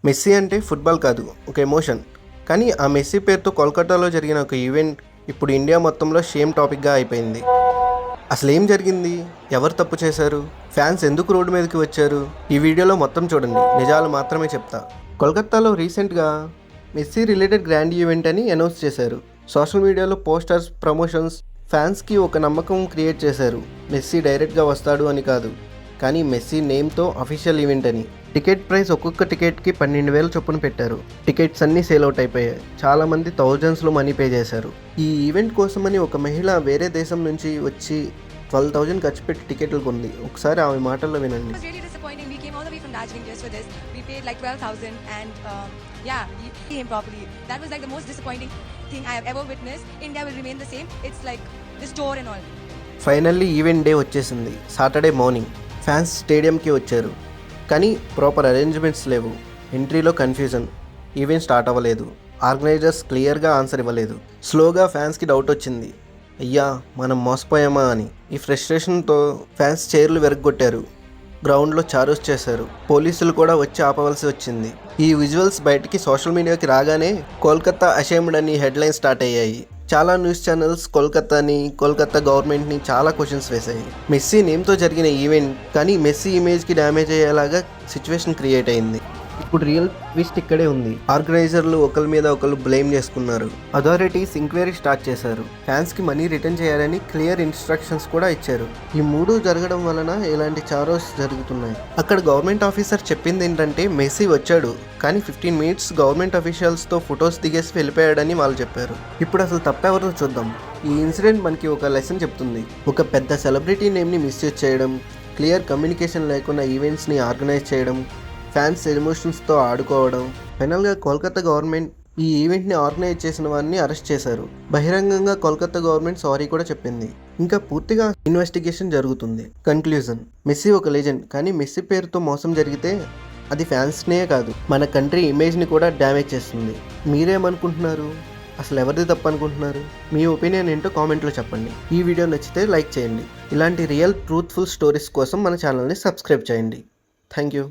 Messy అంటే football కాదు, ఒక ఎమోషన్. కానీ ఆ మెస్సీ పేరుతో కోల్కతాలో జరిగిన ఒక ఈవెంట్ ఇప్పుడు ఇండియా మొత్తంలో షేమ్ టాపిక్గా అయిపోయింది. అసలు ఏం జరిగింది? ఎవరు తప్పు చేశారు? ఫ్యాన్స్ ఎందుకు రోడ్డు మీదకి వచ్చారు? ఈ వీడియోలో మొత్తం చూడండి, నిజాలు మాత్రమే చెప్తా. కోల్కతాలో రీసెంట్గా మెస్సీ రిలేటెడ్ గ్రాండ్ ఈవెంట్ అని అనౌన్స్ చేశారు. సోషల్ మీడియాలో పోస్టర్స్, ప్రమోషన్స్ ఫ్యాన్స్కి ఒక నమ్మకం క్రియేట్ చేశారు. మెస్సీ డైరెక్ట్గా వస్తాడు అని కాదు, కానీ మెస్సీ నేమ్తో అఫీషియల్ ఈవెంట్ అని. టికెట్ ప్రైస్ ఒక్కొక్క టికెట్కి 12,000 చొప్పున పెట్టారు. టికెట్స్ అన్నీ సేల్ అవుట్ అయిపోయాయి. చాలామంది థౌజండ్స్లో మనీ పే చేశారు. ఈ ఈవెంట్ కోసమని ఒక మహిళ వేరే దేశం నుంచి వచ్చి 12,000 ఖర్చు పెట్టి టికెట్లు కొంది. ఒకసారి ఆమె మాటల్లో వినండి. ఫైనల్లీ ఈవెంట్ డే వచ్చేసింది. సాటర్డే మార్నింగ్ ఫ్యాన్స్ స్టేడియంకి వచ్చారు, కానీ ప్రాపర్ అరేంజ్మెంట్స్ లేవు. ఎంట్రీలో కన్ఫ్యూజన్. ఈవెంట్ స్టార్ట్ అవ్వలేదు. ఆర్గనైజర్స్ క్లియర్గా ఆన్సర్ ఇవ్వలేదు. స్లోగా ఫ్యాన్స్కి డౌట్ వచ్చింది, అయ్యా మనం మోసపోయామా అని. ఈ ఫ్రస్ట్రేషన్తో ఫ్యాన్స్ చైర్లు వెరగొట్టారు. గ్రౌండ్లో చారోస్ చేశారు. పోలీసులు కూడా వచ్చి ఆపవలసి వచ్చింది. ఈ విజువల్స్ బయటికి సోషల్ మీడియాకి రాగానే కోల్కతా అషేమ్డ్ అని హెడ్లైన్స్ స్టార్ట్ అయ్యాయి. చాలా న్యూస్ ఛానల్స్ కోల్కతా గవర్నమెంట్ని చాలా క్వశ్చన్స్ వేశాయి. మెస్సీ నేమ్తో జరిగిన ఈవెంట్, కానీ మెస్సీ ఇమేజ్కి డ్యామేజ్ అయ్యేలాగా సిచ్యువేషన్ క్రియేట్ అయింది. ఇప్పుడు రియల్ ట్విస్ట్ ఇక్కడే ఉంది. ఆర్గనైజర్లు ఒకరి మీద ఒకరు బ్లేమ్ చేసుకున్నారు. అథారిటీస్ ఎంక్వైరీ స్టార్ట్ చేశారు. ఫ్యాన్స్కి మనీ రిటర్న్ చేయాలని క్లియర్ ఇన్స్ట్రక్షన్స్ కూడా ఇచ్చారు. ఈ మూడు జరగడం వలన ఇలాంటి చారోస్ జరుగుతున్నాయి. అక్కడ గవర్నమెంట్ ఆఫీసర్ చెప్పింది ఏంటంటే, మెస్సీ వచ్చాడు, కానీ 15 మినిట్స్ గవర్నమెంట్ అఫీషియల్స్తో ఫొటోస్ దిగేసి వెళ్ళిపోయాడని వాళ్ళు చెప్పారు. ఇప్పుడు అసలు తప్పెవరో చూద్దాం. ఈ ఇన్సిడెంట్ మనకి ఒక లెసన్ చెప్తుంది. ఒక పెద్ద సెలబ్రిటీ నేమ్ని మిస్యూజ్ చేయడం, క్లియర్ కమ్యూనికేషన్ లేకుండా ఈవెంట్స్ని ఆర్గనైజ్ చేయడం, ఫ్యాన్స్ ఎమోషన్స్తో ఆడుకోవడం. ఫైనల్గా కోల్కతా గవర్నమెంట్ ఈ ఈవెంట్ని ఆర్గనైజ్ చేసిన వారిని అరెస్ట్ చేశారు. బహిరంగంగా కోల్కతా గవర్నమెంట్ సారీ కూడా చెప్పింది. ఇంకా పూర్తిగా ఇన్వెస్టిగేషన్ జరుగుతుంది. కన్క్లూజన్: మెస్సీ ఒక లెజెండ్, కానీ మెస్సీ పేరుతో మోసం జరిగితే అది ఫ్యాన్స్నే కాదు, మన కంట్రీ ఇమేజ్ని కూడా డ్యామేజ్ చేస్తుంది. మీరేమనుకుంటున్నారు? అసలు ఎవరిది తప్పు అనుకుంటున్నారు? మీ ఒపీనియన్ ఏంటో కామెంట్లో చెప్పండి. ఈ వీడియో నచ్చితే లైక్ చేయండి. ఇలాంటి రియల్ ట్రూత్ఫుల్ స్టోరీస్ కోసం మన ఛానల్ని సబ్స్క్రైబ్ చేయండి. Thank you.